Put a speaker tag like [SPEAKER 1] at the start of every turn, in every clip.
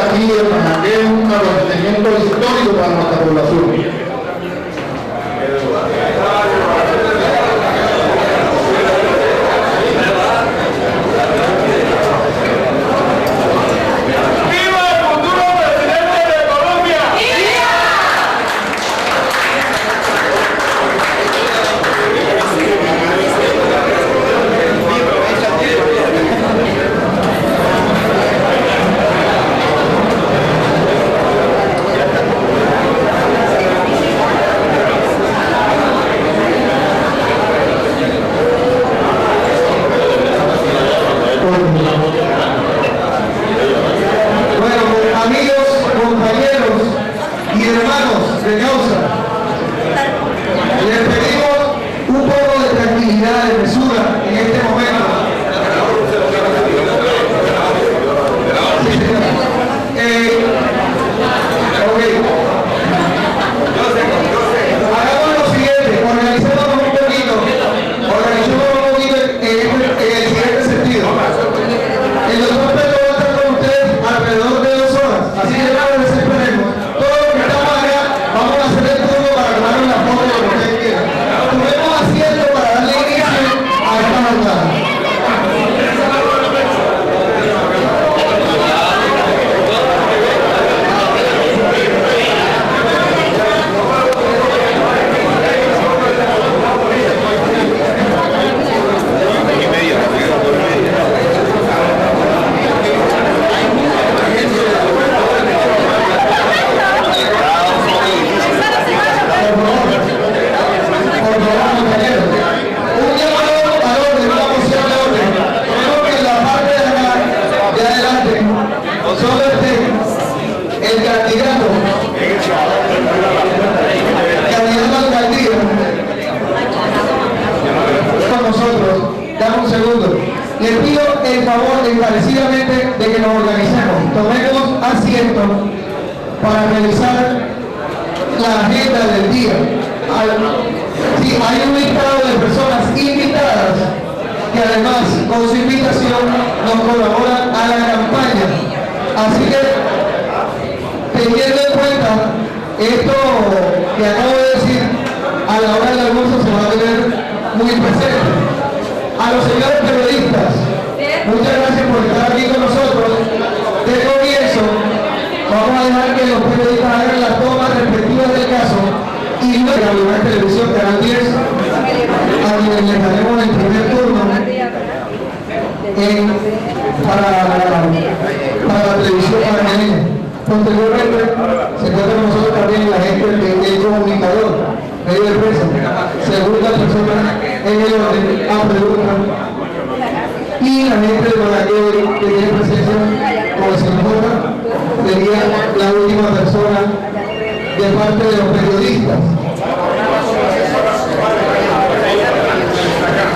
[SPEAKER 1] aquí en Manangué un acontecimiento histórico para nuestra población. Para realizar la agenda del día. Sí, hay un listado de personas invitadas que además con su invitación nos colaboran a la campaña. Así que, teniendo en cuenta esto que acabo de decir, a la hora del almuerzo se va a tener muy presente. A los señores periodistas, muchas gracias por estar aquí con nosotros. De comienzo, vamos a dejar que los periodistas hagan las tomas respectivas del caso y luego la televisión Canal 10, a quienes les daremos el primer turno para la televisión panameña. Posteriormente se encuentra con nosotros también la gente del comunicador, medio de prensa, segunda persona en el orden a preguntas, y la gente de Manangué que tiene presencia con el señor Jota sería la última persona de parte de los periodistas.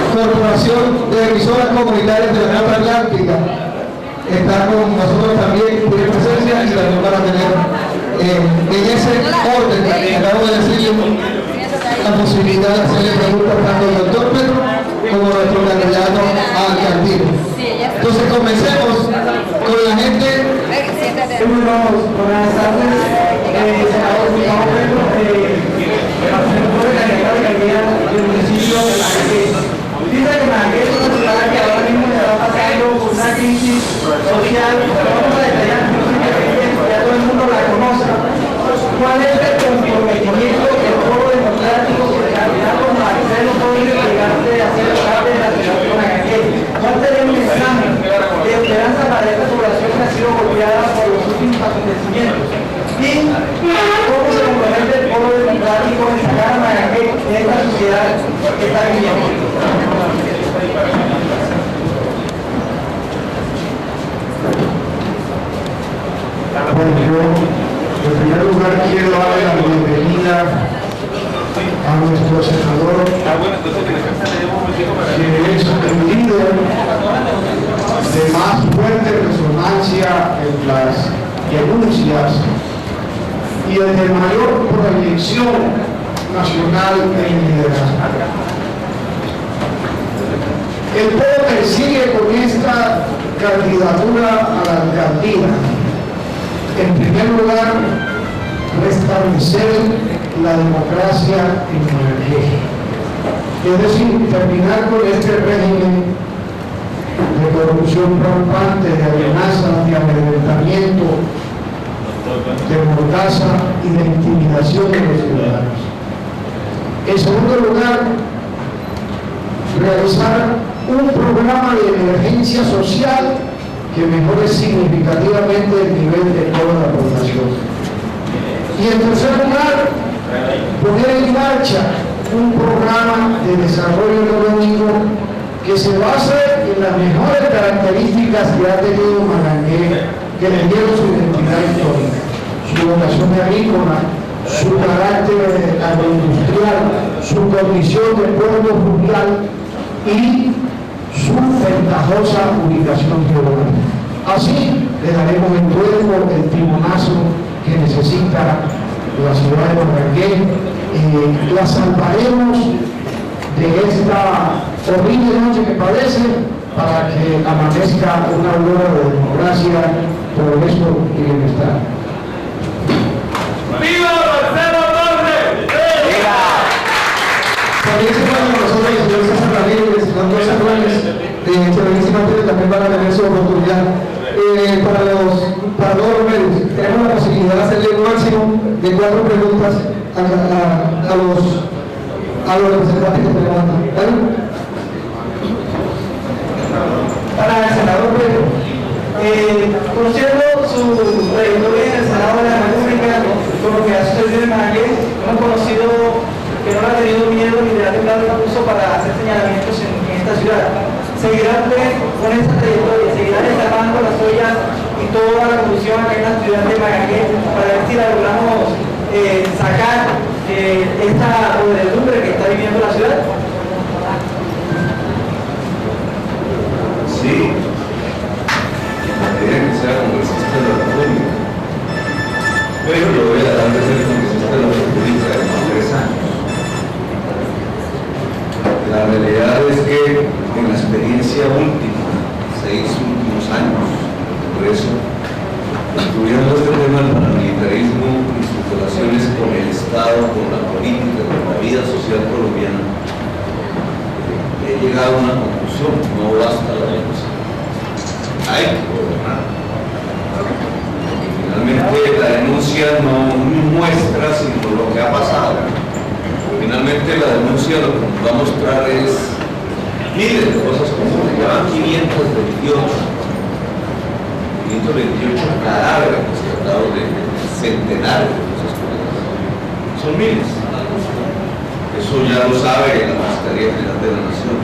[SPEAKER 1] Corporación de Emisoras Comunitarias de la Napa Atlántica está con nosotros también, tiene presencia y también para tener en ese orden que acabo de decirle la posibilidad de hacerle preguntas tanto al doctor Pedro como a nuestro candidato a alcaldía. Entonces comencemos con la gente.
[SPEAKER 2] Buenas tardes, senador Gustavo Pedro, representante de la alcaldía del municipio de Manangué. Dice que Manangué es una ciudad que ahora mismo está pasando por una crisis social. Vamos a detallar, ya todo el mundo la conoce. ¿Cuál es el comprometimiento del Foro Democrático que el candidato Marcelo Torres llegante a ser alcalde de la ciudad de Manangué? ¿Cuál sería el mensaje de esperanza para esta población que ha sido golpeada por los últimos acontecimientos? ¿Y cómo se compromete el Foro Democrático en sacar a Manangué de esta sociedad que está viviendo?
[SPEAKER 1] Bueno, yo en primer lugar quiero darle la bienvenida a nuestro senador, que es el líder de más fuerte resonancia en las denuncias y el de mayor proyección nacional en liderazgo. El pueblo que sigue con esta candidatura a la alcaldía
[SPEAKER 3] En primer lugar, restablecer la democracia en Managé. Es decir, terminar con este régimen de corrupción rampante, de amenazas, de amedrentamiento, de mordaza y de intimidación de los ciudadanos. En segundo lugar, realizar un programa de emergencia social que mejore significativamente el nivel de toda la población. Y en tercer lugar, poner en marcha un programa de desarrollo económico que se base en las mejores características que ha tenido Managé, que le dieron su identidad histórica, su vocación agrícola, su carácter agroindustrial, su condición de pueblo rural y su ventajosa ubicación geográfica. Así le daremos en tuerco el timonazo que necesita la ciudad de Managé. La salvaremos de esta horrible noche que padece para que amanezca una aurora de democracia, progreso y bienestar.
[SPEAKER 4] ¡Viva Marcelo Torres! ¡Viva!
[SPEAKER 1] También se pueden con nosotros los señores César Ramírez, los dos actuales, excelentísimamente también van a tener su oportunidad. Para todos los medios, tenemos la posibilidad de hacerle un máximo de 4 preguntas a los representantes que tenemos aquí. ¿Vale?
[SPEAKER 2] Para el senador Pedro, conociendo su trayectoria en el Senado de la República, con lo que ha sucedido en Managé, hemos conocido que no le ha tenido miedo ni le ha temblado el pulso para hacer señalamientos en esta ciudad. ¿Seguirá usted con esa trayectoria? ¿Seguirá destapando las ollas y toda la corrupción acá en la ciudad de Managé para ver si la logramos sacar esta podredumbre que está viviendo la ciudad?
[SPEAKER 5] Sí, quería que sea congresista de la República, pero lo voy a dar de ser congresista de la República de más 3 años. La realidad es que en la experiencia última, 6 últimos años, por eso, estudiando este tema del paramilitarismo y sus relaciones con el Estado, con la política, con la vida social colombiana, he llegado a una conclusión: no basta la denuncia, hay que gobernar. Porque finalmente la denuncia no muestra sino lo que ha pasado. Finalmente la denuncia lo que nos va a mostrar es miles de cosas comunes. Llevan 528 cadáveres rescatados de centenares de cosas comunes. Son miles. Eso ya lo sabe la Fiscalía General de la Nación.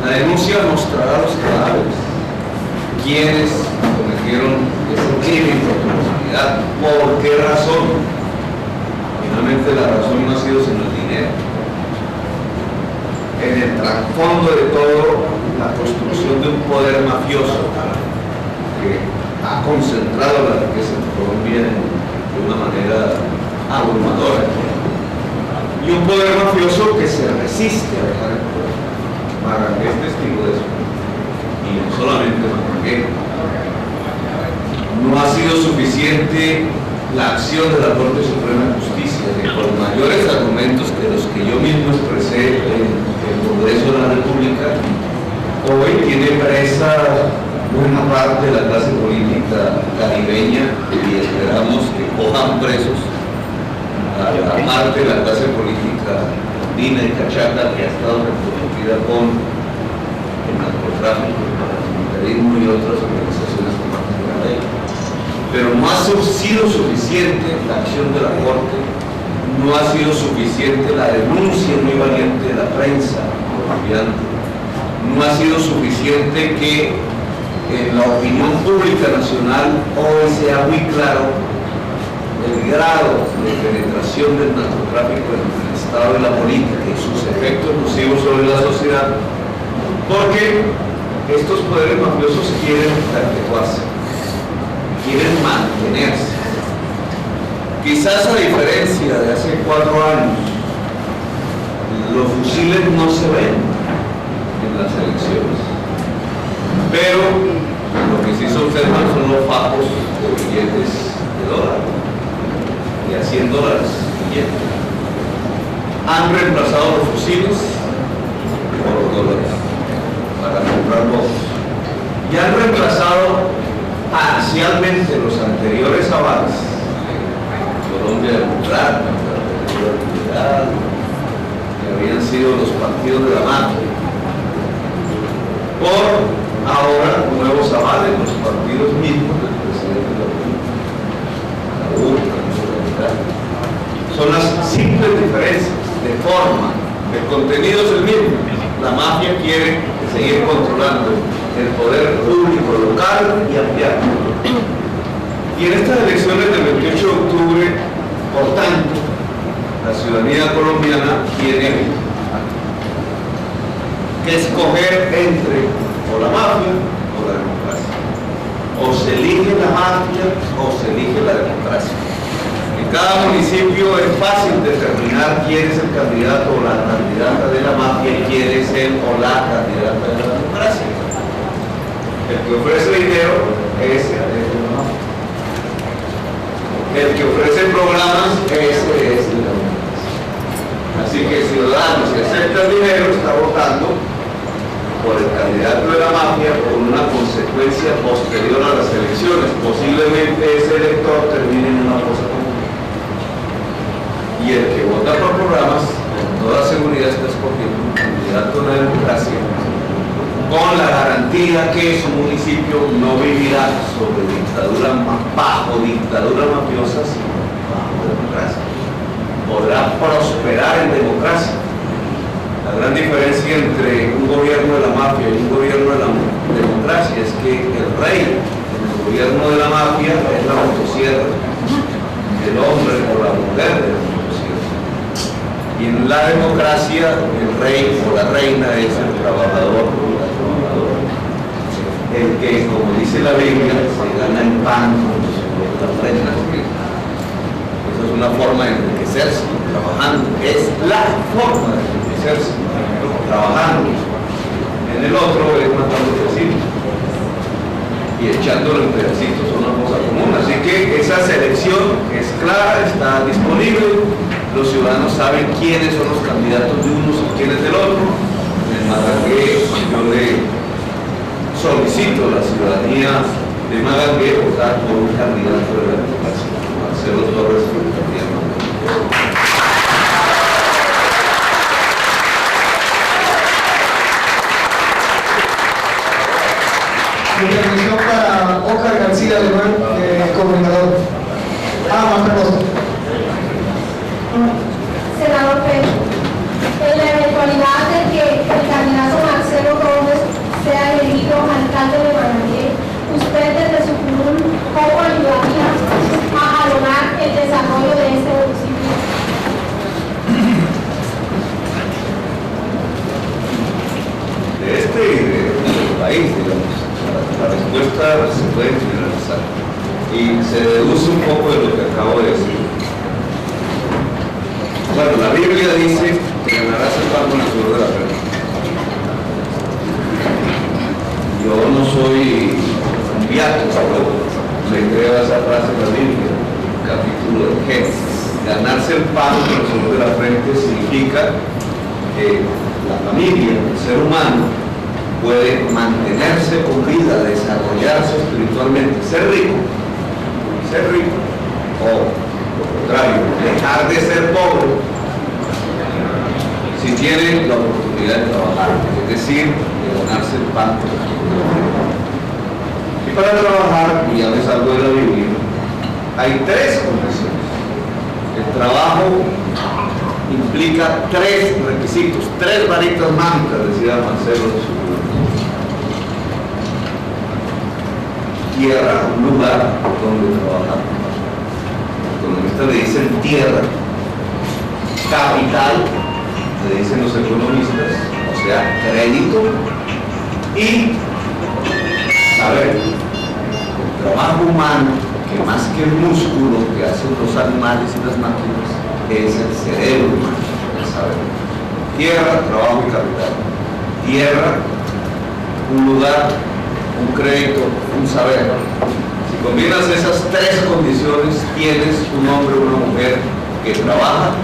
[SPEAKER 5] La denuncia mostrará los cadáveres, quienes cometieron ese crimen por criminalidad, por qué razón. Finalmente la razón no ha sido sino el dinero. En el trasfondo de todo, la construcción de un poder mafioso que ha concentrado la riqueza en Colombia de una manera abrumadora. Y un poder mafioso que se resiste a dejar el poder. Managé es testigo de eso. Y no solamente Managé. No ha sido suficiente la acción de la Corte Suprema de Justicia, que con mayores argumentos que los que yo mismo expresé en el Congreso de la República, hoy tiene presa buena parte de la clase política caribeña y esperamos que cojan presos a la parte de la clase política andina y cachaca que ha estado comprometida con el narcotráfico, el paramilitarismo y otras organizaciones que participan de ello. Pero no ha sido suficiente la acción de la Corte, no ha sido suficiente la denuncia muy valiente de la prensa colombiana, no ha sido suficiente que en la opinión pública nacional hoy sea muy claro el grado de penetración del narcotráfico en el Estado y la política y sus efectos nocivos sobre la sociedad, porque estos poderes mafiosos quieren perpetuarse, quieren mantenerse. Quizás a diferencia de hace 4 años, los fusiles no se ven en las elecciones, pero lo que sí se observan son los fajos de billetes de han reemplazado los fusiles por los dólares para comprar votos. Y han reemplazado parcialmente los anteriores avales, Colombia Democrática, que habían sido los partidos de la mafia, por ahora nuevos avales, los partidos mismos del presidente de la República. Son las simples diferencias de forma, el contenido es el mismo. La mafia quiere seguir controlando el poder público local y ampliar. Y en estas elecciones del 28 de octubre, por tanto, la ciudadanía colombiana tiene que escoger entre o la mafia o la democracia. O se elige la mafia o se elige la democracia. En cada municipio es fácil determinar quién es el candidato o la candidata de la mafia y quién es el o la candidata de la democracia. El que ofrece dinero es el de la mafia. El que ofrece programas es el de la democracia. Así que el ciudadano, si acepta el dinero, está votando por el candidato de la mafia por una consecuencia posterior a las elecciones. Posiblemente ese elector termine en una cosa común. Y el que vota por programas, con toda seguridad está escogiendo un candidato de la democracia con la garantía que su municipio no vivirá bajo dictadura mafiosa, sino bajo democracia. Podrá prosperar en democracia. La gran diferencia entre un gobierno de la mafia y un gobierno de la democracia es que el rey en el gobierno de la mafia es la motosierra, el hombre o la mujer de la motosierra. Y en la democracia el rey o la reina es el trabajador o la trabajadora. El que, como dice la Biblia, se gana el pan con la reina. Esa es una forma de enriquecerse, trabajando. Es la forma de enriquecerse, trabajando. En el otro es matando pedacitos. Y echándolo en pedacitos es una cosa común. Así que esa selección es clara, está disponible. Los ciudadanos saben quiénes son los candidatos de unos y quiénes del otro. De Magangué, yo le solicito a la ciudadanía de Magangué votar por un candidato de la democracia, Marcelo Torres.
[SPEAKER 1] Intervención para Óscar García Alemán, coordinador. Más preguntas.
[SPEAKER 6] Senador Pedro, en la eventualidad de que el candidato Marcelo Torres sea elegido alcalde de Magangué, usted desde su curul, ¿cómo ayudaría a jalonar el desarrollo de este municipio?
[SPEAKER 5] De este y del país, digamos. La respuesta se puede generalizar y se deduce un poco de lo que acabo de decir. Bueno, la Biblia dice que ganarás el pan con el sudor de la frente. Yo no soy un beato, le creo a esa frase de la Biblia, capítulo de Génesis. Ganarse el pan con el sudor de la frente significa que la familia, el ser humano, puede mantenerse con vida, desarrollarse espiritualmente, ser rico, o lo contrario, dejar de ser pobre si tiene la oportunidad de trabajar, es decir, de ganarse el pan. Y para trabajar, y ya ves algo de la Biblia, hay tres condiciones. El trabajo implica tres requisitos, tres varitas mágicas, decía Marcelo de su tierra, un lugar donde trabajar. Los economistas le dicen tierra, capital, le dicen los economistas, o sea, crédito, y saber. El trabajo humano, que más que el músculo que hacen los animales y las máquinas, es el cerebro humano, el saber. Tierra, trabajo y capital. Tierra, un lugar, un crédito, un saber. Si combinas esas tres condiciones, tienes un hombre o una mujer que trabaja,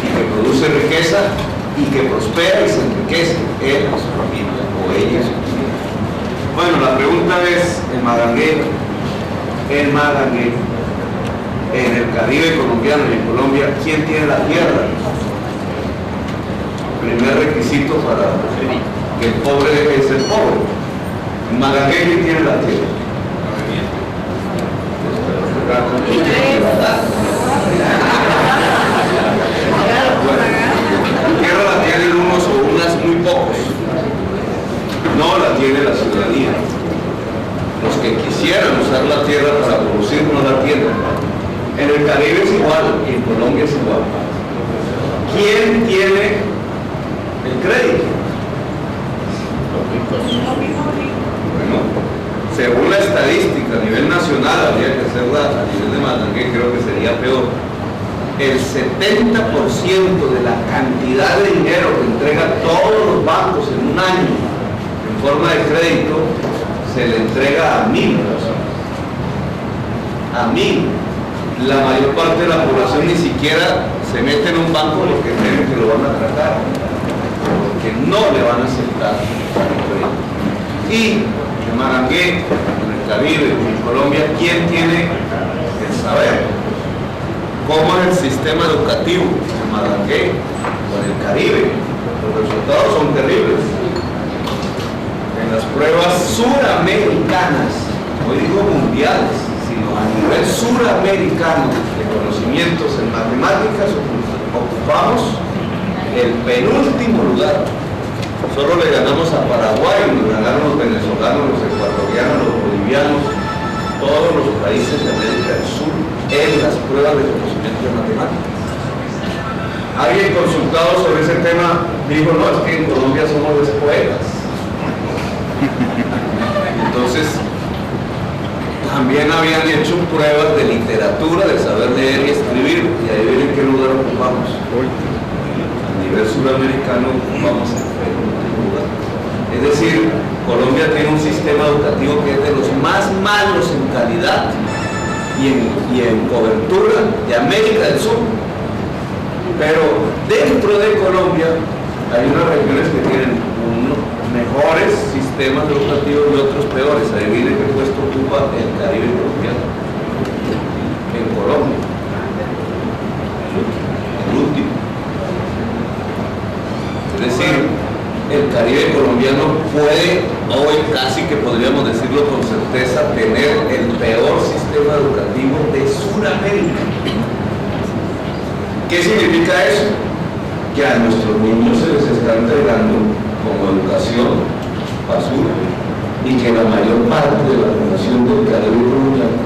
[SPEAKER 5] y que produce riqueza y que prospera y se enriquece él y su familia, o ella y su familia. Bueno, la pregunta es, en Magangué, en el Caribe colombiano y en Colombia, ¿quién tiene la tierra? Primer requisito para que el pobre deje de ser pobre. En Magangué, ¿quién tiene la tierra? La tierra la tienen unos o unas muy pocos. No la tiene la ciudadanía. Los que quisieran usar la tierra para producir no la tienen. En el Caribe es igual y en Colombia es igual. ¿Quién tiene el crédito? Bueno, según la estadística a nivel nacional, habría que hacerla a nivel de Magangué, creo que sería peor. El 70% de la cantidad de dinero que entregan todos los bancos en un año en forma de crédito se le entrega a 1000 personas. A 1000. La mayor parte de la población ni siquiera se mete en un banco porque creen que lo van a tratar, porque no le van a aceptar el crédito. Y en Magangué, en el Caribe, en Colombia, ¿quién tiene el saber? ¿Cómo es el sistema educativo en Magangué o en el Caribe? Los resultados son terribles. En las pruebas suramericanas, no digo mundiales, sino a nivel suramericano de conocimientos en matemáticas, ocupamos el penúltimo lugar. Solo le ganamos a Paraguay, nos ganaron los venezolanos, los ecuatorianos, los bolivianos, todos los países de América del Sur en las pruebas de conocimiento de matemáticas. Alguien consultado sobre ese tema dijo, no, es que en Colombia somos los poetas. Entonces, también habían hecho pruebas de literatura, de saber leer y escribir, y ahí ven en qué lugar ocupamos. A nivel suramericano ocupamos el penúltimo lugar. Es decir, Colombia tiene un sistema educativo que es de los más malos en calidad y en cobertura de América del Sur. Pero dentro de Colombia hay unas regiones que tienen mejores sistemas educativos y otros peores. Adivinen qué puesto ocupa el Caribe colombiano. En Colombia. El último. Es decir, el Caribe colombiano puede, hoy casi que podríamos decirlo con certeza, tener el peor sistema educativo de Sudamérica. ¿Qué significa eso? Que a nuestros niños se les está entregando como educación basura y que la mayor parte de la población del Caribe colombiano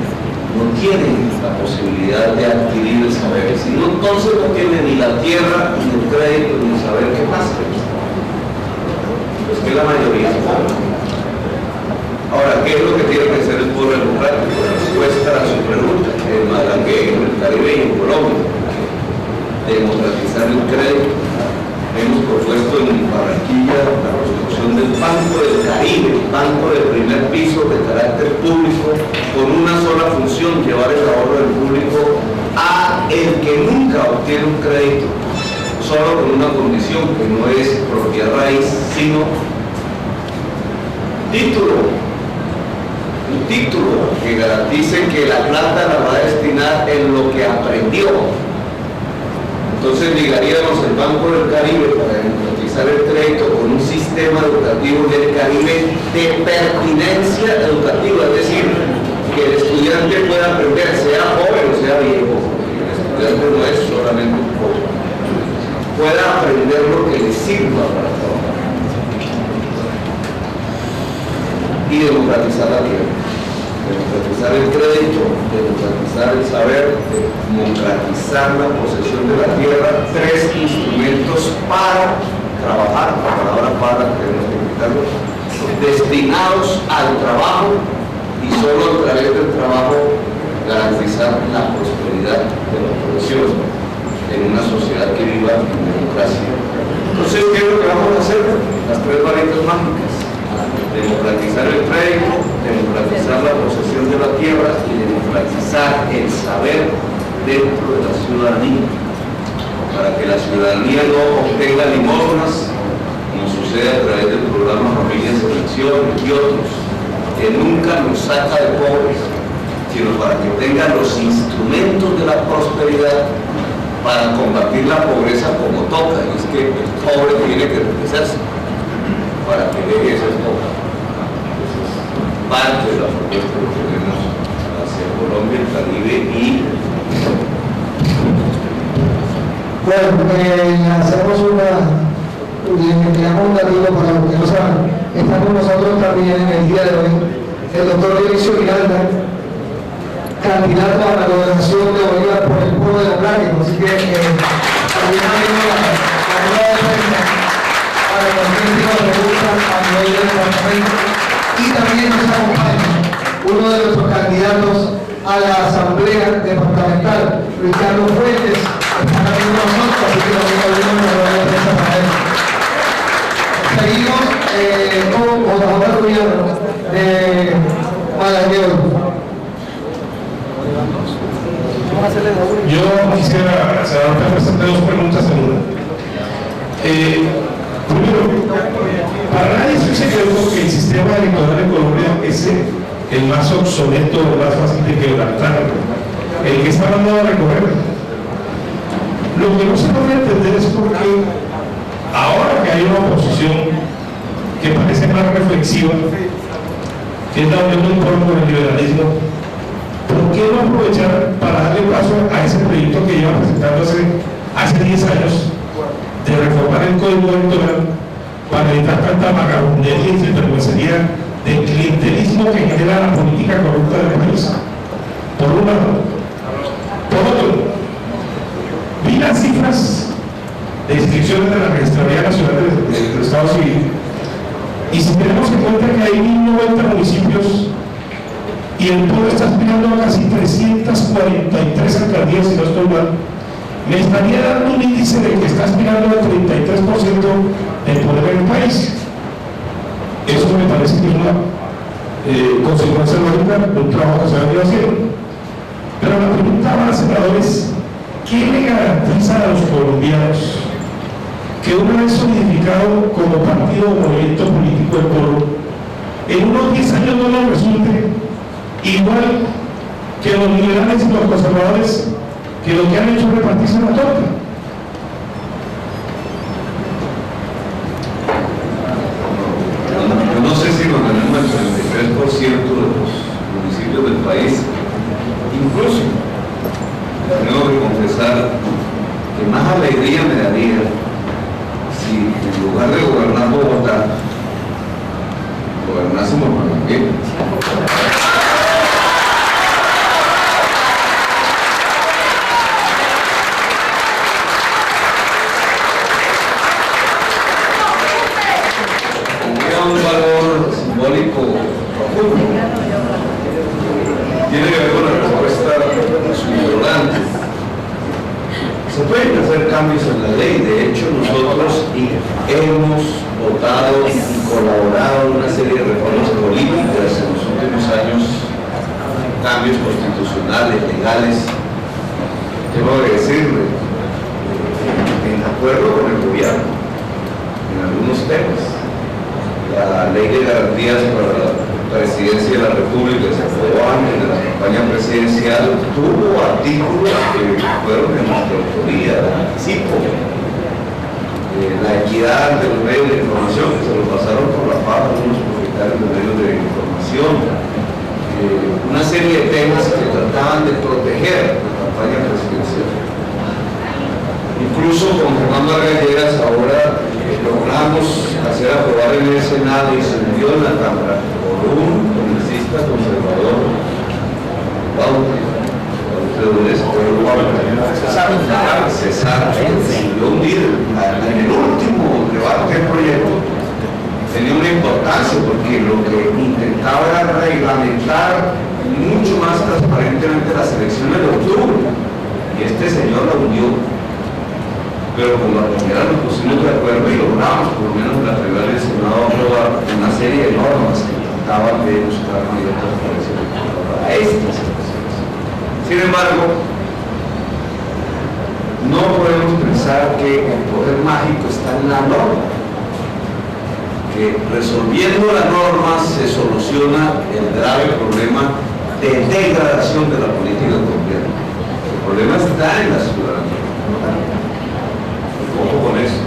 [SPEAKER 5] no tiene la posibilidad de adquirir el saber, sino entonces no tiene ni la tierra, ni el crédito, ni el saber. ¿Qué pasa? Pues que la mayoría es pobre. Ahora, ¿qué es lo que tiene que hacer el pueblo democrático? La respuesta a su pregunta, en Magangué, en el Caribe y en Colombia, democratizar el crédito. Hemos propuesto en Barranquilla la construcción del Banco del Caribe, banco de primer piso de carácter público, con una sola función, llevar el ahorro del público a el que nunca obtiene un crédito, solo con una condición, que no es propiedad raíz, sino título. Un título que garantice que la plata la va a destinar en lo que aprendió. Entonces ligaríamos el Banco del Caribe para democratizar el crédito con un sistema educativo del Caribe de pertinencia educativa, es decir, que el estudiante pueda aprender, sea joven o sea viejo, el estudiante no es solamente un joven, pueda aprender lo que le sirva para trabajar. Y democratizar la tierra. Democratizar el crédito, democratizar el saber, democratizar la posesión de la tierra, 3 instrumentos para trabajar, la palabra para, tenemos que quitarlo, destinados al trabajo y solo a través del trabajo garantizar la prosperidad de la población en una sociedad que viva en democracia. Entonces, ¿qué es lo que vamos a hacer? Las 3 variantes mágicas. Democratizar el crédito, democratizar la posesión de la tierra y democratizar el saber dentro de la ciudadanía. para que la ciudadanía no obtenga limosnas, como sucede a través del programa Familias en Acción y otros, que nunca nos saca de pobres, sino para que tengan los instrumentos de la prosperidad para combatir la pobreza como toca. Y es que el pobre tiene que enriquecerse para que deje de ser pobre. Esa es parte de la propuesta que tenemos hacia Colombia, el Caribe y...
[SPEAKER 1] Bueno, hacemos le creamos un gatito para los que no saben. Está con nosotros también el día de hoy el doctor Dionisio Miranda, candidato a la gobernación de Bolívar por el pueblo de Blanco. Así que también ha venido la rueda de prensa para cualquier tipo de pregunta a nivel del departamento. Y también nos acompaña uno de nuestros candidatos a la Asamblea Departamental, Luis Carlos Fuentes, está aquí con nosotros, así que también abrimos la rueda de prensa para él. Seguimos con JJ Gobierno de Magallanes.
[SPEAKER 7] Yo quisiera hacerte dos preguntas en una. Primero, para nadie es un secreto que el sistema electoral en Colombia es el más obsoleto, el más fácil de quebrantar, el que está mandado a recorrer. Lo que no se puede entender es por qué, ahora que hay una oposición que parece más reflexiva, que es la unión por el liberalismo, ¿por qué no aprovechar para darle paso a ese proyecto que lleva presentando hace 10 años de reformar el Código Electoral para evitar tanta vagabundería y sinvergüencería del clientelismo que genera la política corrupta del país? Por un lado. Por otro, vi las cifras de inscripciones de la Registraduría Nacional del Estado Civil, y si tenemos en cuenta que hay 1090 municipios y el pueblo está aspirando a casi 343 alcaldías, si no estoy mal, me estaría dando un índice de que está aspirando al 33% del poder del país. Eso me parece que es una consecuencia lógica de un trabajo que se ha venido haciendo. Pero la pregunta más, senador, es: ¿qué le garantiza a los colombianos que una vez solidificado como partido o movimiento político del pueblo, en unos 10 años no nos resulte igual que los liberales y los conservadores, que lo que han hecho es repartirse la torta?
[SPEAKER 5] Yo no sé si lo tenemos el 33% de los municipios del país. Incluso tengo que confesar que más alegría me daría si en lugar de gobernar Bogotá, gobernásemos Barranquilla. Un valor simbólico profundo. Tiene que ver con la respuesta a su interrogante. Se pueden hacer cambios en la ley. De hecho, nosotros hemos votado y colaborado en una serie de reformas políticas en los últimos años, cambios constitucionales, legales. Tengo que decirle, en acuerdo con el gobierno, en algunos temas. La ley de garantías para la presidencia de la República se aprobó antes de la campaña presidencial, tuvo artículos que fueron de nuestra autoría, de anticipo. La equidad de los medios de información, que se lo pasaron por la paz a unos propietarios de medios de información. Una serie de temas que trataban de proteger la campaña presidencial. Incluso con Fernando Galleras ahora logramos hacer aprobar en el Senado y se envió en la Cámara por un congresista conservador, César, decidió hundir en el último debate del proyecto. Tenía una importancia porque lo que intentaba era reglamentar mucho más transparentemente las elecciones de octubre, y este señor la hundió. Pero con la primera nos pusimos de acuerdo y logramos, por lo menos la primera del Senado, aprobar una serie de normas que trataban de buscar mayor transparencia para estas elecciones. Sin embargo, no podemos pensar que el poder mágico está en la norma, que resolviendo la norma se soluciona el grave problema de degradación de la política colombiana. El problema está en la ciudadanía. Ojo con eso.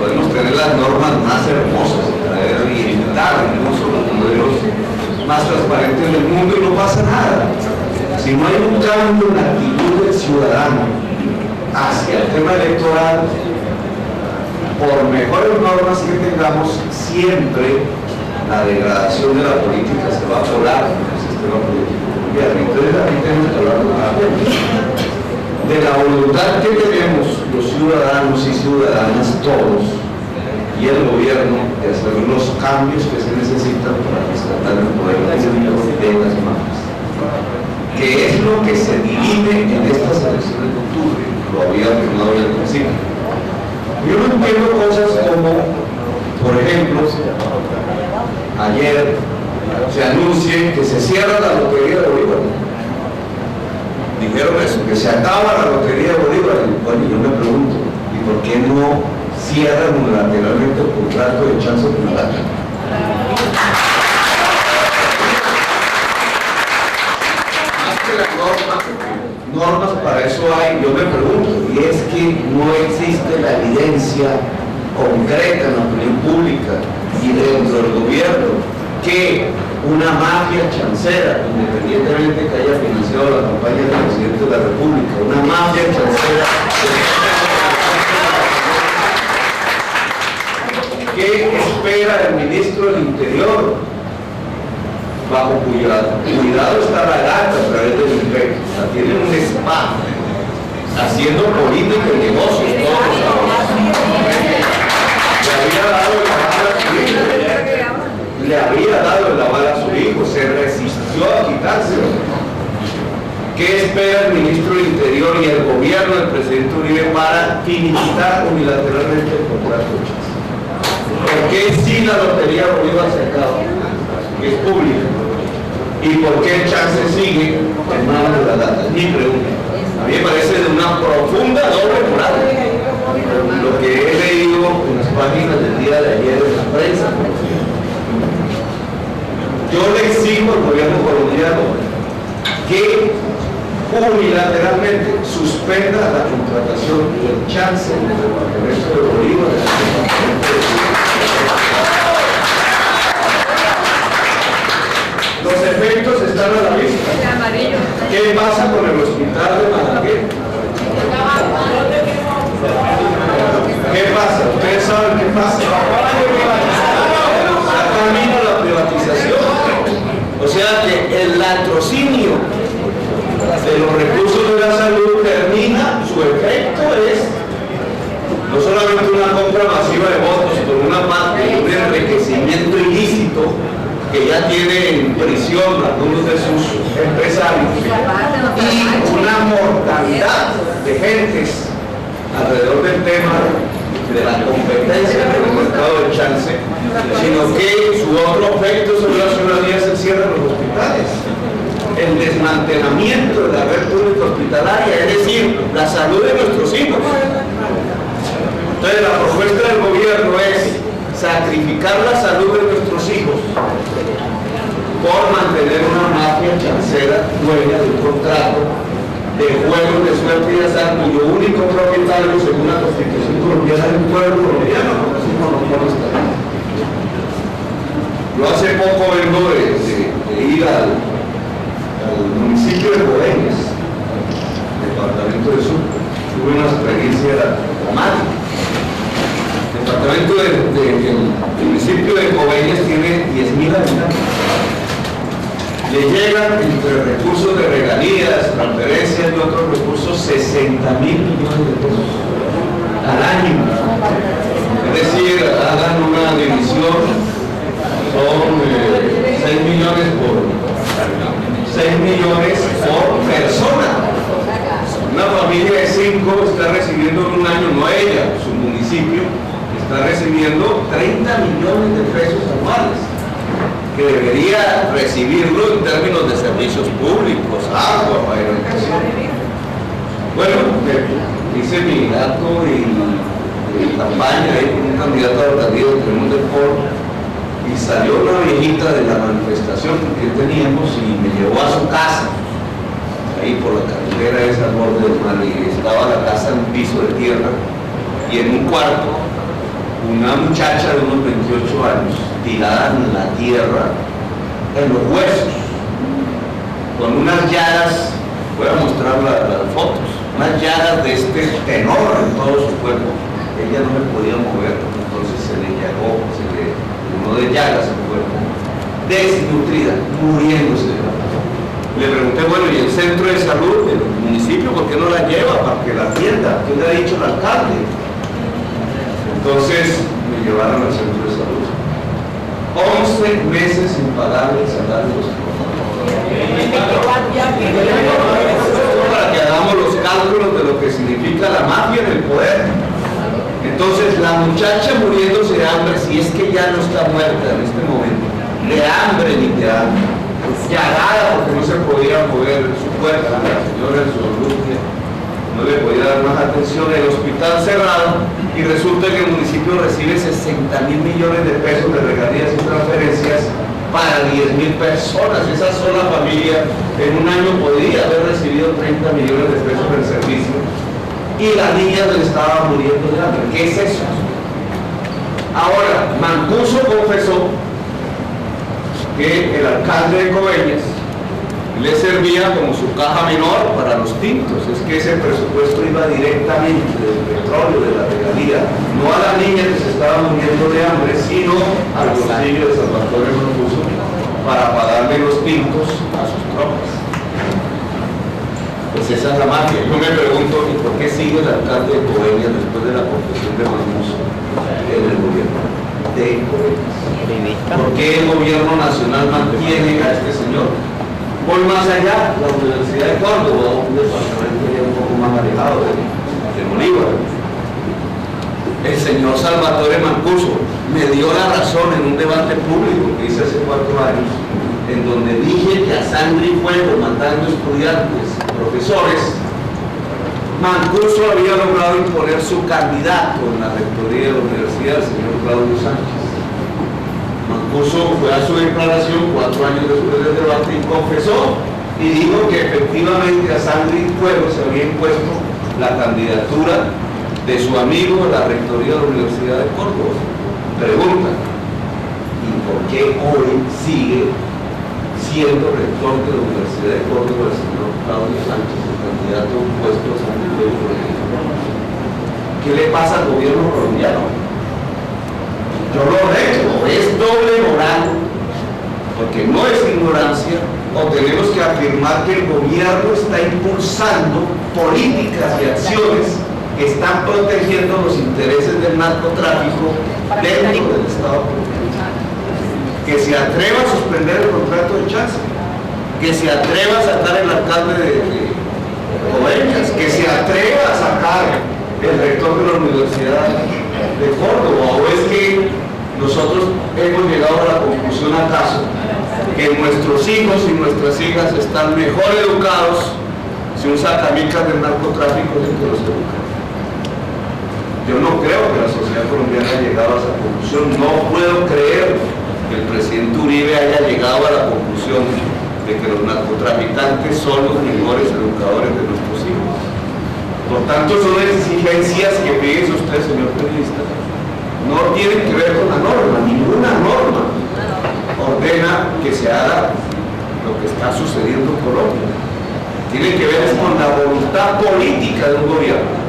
[SPEAKER 5] Podemos tener las normas más hermosas, traer y evitar incluso los modelos más transparentes del mundo y no pasa nada. Si no hay un cambio en la actitud del ciudadano hacia el tema electoral, por mejores normas que tengamos, siempre la degradación de la política se va a colar en el sistema político colombiano. Entonces aquí tenemos que hablar de la voluntad que tenemos los ciudadanos y ciudadanas todos y el gobierno de hacer los cambios que se necesitan para rescatar el poder público de las manos, que es lo que se divide en estas elecciones de octubre. Lo había afirmado al principio. Yo no entiendo cosas como, por ejemplo, ayer se anuncie que se cierra la lotería de Bolívar. Dijeron eso, que se acaba la lotería de Bolívar. Bueno, yo me pregunto, ¿y por qué no cierran unilateralmente el contrato de Chance Punaraca? Más que las normas para eso hay, yo me pregunto, y es que no existe la evidencia concreta en la opinión pública y dentro del gobierno que una mafia chancera, independientemente que haya financiado la campaña del presidente de la República, una mafia chancera, ¿qué espera el ministro del Interior? Bajo cuidado está la gata a través del INPEC, la tiene un spa, haciendo política y negocios, todos los le había dado el aval a su hijo, se resistió a quitárselo. ¿Qué espera el ministro del Interior y el gobierno del presidente Uribe para finiquitar unilateralmente el contrato de Chance? ¿Por qué si la lotería Bolívar se acaba? Que es pública. ¿Y por qué el Chance sigue en manos de la data? Mi pregunta. A mí me parece de una profunda doble moral lo que he leído en las páginas del día de ayer en la prensa. Yo le exijo al gobierno colombiano que unilateralmente suspenda la contratación del Chance en el departamento de Bolívar. Los efectos están a la vista. ¿Qué pasa con el hospital de Malagueta? ¿Qué pasa? Ustedes saben qué pasa. Está camino a la privatización. O sea que el latrocinio de los recursos de la salud termina, su efecto es no solamente una compra masiva de votos, por una parte, un enriquecimiento ilícito que ya tiene en prisión algunos de sus empresarios y una mortalidad de gentes alrededor del tema de la competencia en el mercado de Chance, sino que su otro efecto sobre la ciudadanía es el cierre de los hospitales, el desmantelamiento de la red pública hospitalaria, es decir, la salud de nuestros hijos. Entonces la propuesta del gobierno es sacrificar la salud de nuestros hijos por mantener una mafia chancera dueña de un contrato de juegos de suerte y azar cuyo único propietario, según la Constitución colombiana, es un pueblo colombiano, no es un monopolio estatal. Yo hace poco vengo de ir al municipio de Coveñas, departamento de Sur. Tuve una experiencia dramática. El departamento del municipio de Coveñas tiene 10.000 habitantes. Le llegan entre recursos de regalías, transferencias y otros recursos 60.000 millones de pesos al año. Es decir, hagan una división, son 6 millones por persona. Una familia de 5 está recibiendo en un año, no ella, su municipio, está recibiendo 30 millones de pesos anuales, que debería recibirlo en términos de servicios públicos, agua, educación. Bueno, dice mi candidato y campaña ahí con un candidato a la alcaldía de Tremont del Foro, y salió una viejita de la manifestación que teníamos y me llevó a su casa, ahí por la carretera esa al borde del mar, y estaba la casa en un piso de tierra, y en un cuarto una muchacha de unos 28 años tirada en la tierra, en los huesos, con unas llagas, voy a mostrar las fotos, unas llagas de este tenor en todo su cuerpo. Ella no me podía mover, entonces se le llagó, se le llenó de llagas en el cuerpo, desnutrida, muriéndose. Le pregunté, bueno, ¿y el centro de salud del municipio por qué no la lleva para que la atienda? ¿Qué le ha dicho el alcalde? Entonces me llevaron al centro de salud. 11 meses sin pagarle el salario de los para que hagamos los cálculos de lo que significa la mafia en el poder. Entonces la muchacha muriéndose de hambre, si es que ya no está muerta en este momento, de hambre literal, llagada porque no se podía mover su cuerpo, la señora en su angustia no le podía dar más atención, el hospital cerrado, y resulta que el municipio recibe 60.000 millones de pesos de regalías y transferencias para 10.000 personas. Esa sola familia en un año podría haber recibido 30 millones de pesos del servicio, y la niña le estaba muriendo de hambre. ¿Qué es eso? Ahora, Mancuso confesó que el alcalde de Coveñas le servía como su caja menor para los tintos. Es que ese presupuesto iba directamente del petróleo, de la regalía, no a la niña que se estaba muriendo de hambre, sino al bolsillo de Salvatore Mancuso para pagarle los tintos a sus tropas. Pues esa es la mafia. Yo me pregunto, ¿y por qué sigue el alcalde de Coveñas después de la confesión de Mancuso en el gobierno de Coveñas? ¿Por qué el gobierno nacional mantiene a este señor? Voy más allá, la Universidad de Córdoba, un departamento ya un poco más alejado de Bolívar. El señor Salvatore Mancuso me dio la razón en un debate público que hice hace 4 años, en donde dije que a sangre y fuego, matando estudiantes, profesores, Mancuso había logrado imponer su candidato en la rectoría de la universidad, el señor Claudio Sánchez. Mancuso fue a su declaración 4 años después del debate y confesó y dijo que efectivamente a sangre y fuego se había impuesto la candidatura de su amigo a la rectoría de la Universidad de Córdoba. Pregunta, ¿y por qué hoy sigue siendo rector de la Universidad de Córdoba el señor Claudio Sánchez, el candidato puesto a sangre y fuego? ¿Qué le pasa al gobierno colombiano? Yo lo reto, es doble moral, porque no es ignorancia, o tenemos que afirmar que el gobierno está impulsando políticas y acciones que están protegiendo los intereses del narcotráfico dentro del Estado colombiano. Que se atreva a suspender el contrato de Chance, que se atreva a sacar el alcalde de Coveñas, que se atreva a sacar el rector de la Universidad de Córdoba. ¿O es que nosotros hemos llegado a la conclusión acaso que nuestros hijos y nuestras hijas están mejor educados si un sacamicas del narcotráfico es el que los educa? Yo no creo que la sociedad colombiana haya llegado a esa conclusión. No puedo creer que el presidente Uribe haya llegado a la conclusión de que los narcotraficantes son los mejores educadores de nuestros hijos. Por tanto, son exigencias que, fíjese usted, señor periodista, no tienen que ver con la norma. Ninguna norma ordena que se haga lo que está sucediendo en Colombia. Tiene que ver con la voluntad política de un gobierno.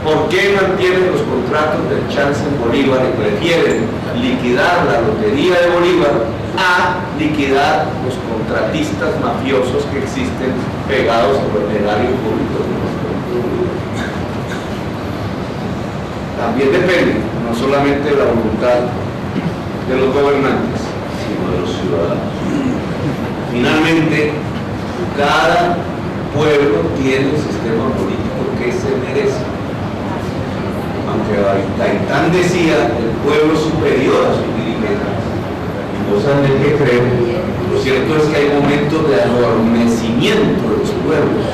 [SPEAKER 5] ¿Por qué mantienen los contratos del Chance en Bolívar y prefieren liquidar la lotería de Bolívar a liquidar los contratistas mafiosos que existen pegados por el erario público de nuestro Bolívar? También depende no solamente de la voluntad de los gobernantes, sino de los ciudadanos. Finalmente, cada pueblo tiene el sistema político que se merece. Aunque Gaitán decía, el pueblo es superior a sus dirigentes, y cosas de que creo, lo cierto es que hay momentos de adormecimiento de los pueblos.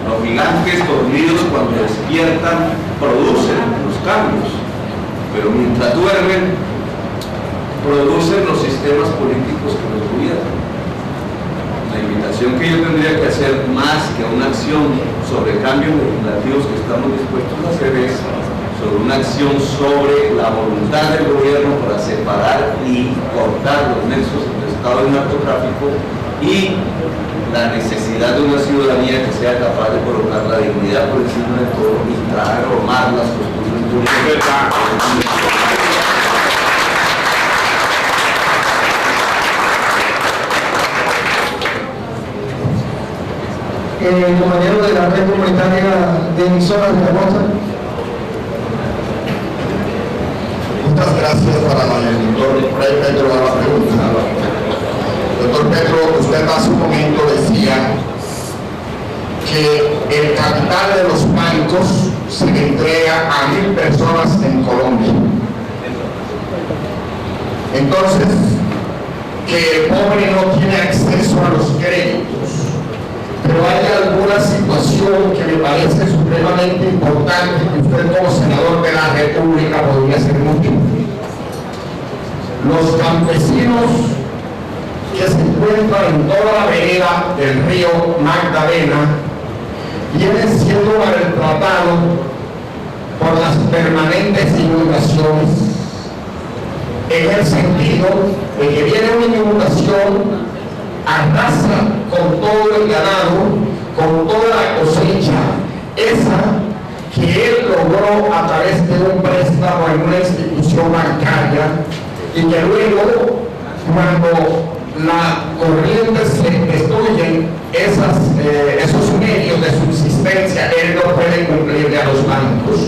[SPEAKER 5] No Los gigantes dormidos cuando despiertan producen los cambios, pero mientras duermen producen los sistemas políticos que nos gobiernan. La invitación que yo tendría que hacer, más que una acción sobre cambios legislativos que estamos dispuestos a hacer, es sobre una acción sobre la voluntad del gobierno para separar y cortar los nexos entre Estado y narcotráfico, y la necesidad de una ciudadanía que sea capaz de colocar la dignidad por encima de todo y transformar las costumbres públicas.
[SPEAKER 1] Compañero de la red comunitaria de emisoras de la costa.
[SPEAKER 8] Muchas gracias para el doctor Pedro a la pregunta. Doctor Pedro, usted hace un momento decía que el capital de los bancos se le entrega a 1.000 personas en Colombia. Entonces, que el pobre no tiene acceso a los créditos. Pero hay alguna situación que me parece supremamente importante que usted como senador de la República podría hacer mucho. Los campesinos que se encuentran en toda la vereda del río Magdalena vienen siendo maltratados por las permanentes inundaciones, en el sentido de que viene una inundación, arrasa con todo el ganado, con toda la cosecha, esa que él logró a través de un préstamo en una institución bancaria, y que luego, cuando la corriente se destruyen esos medios de subsistencia, él no puede cumplirle a los bancos.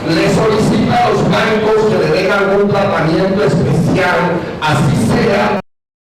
[SPEAKER 8] Le solicita a los bancos que le den algún tratamiento especial, así sea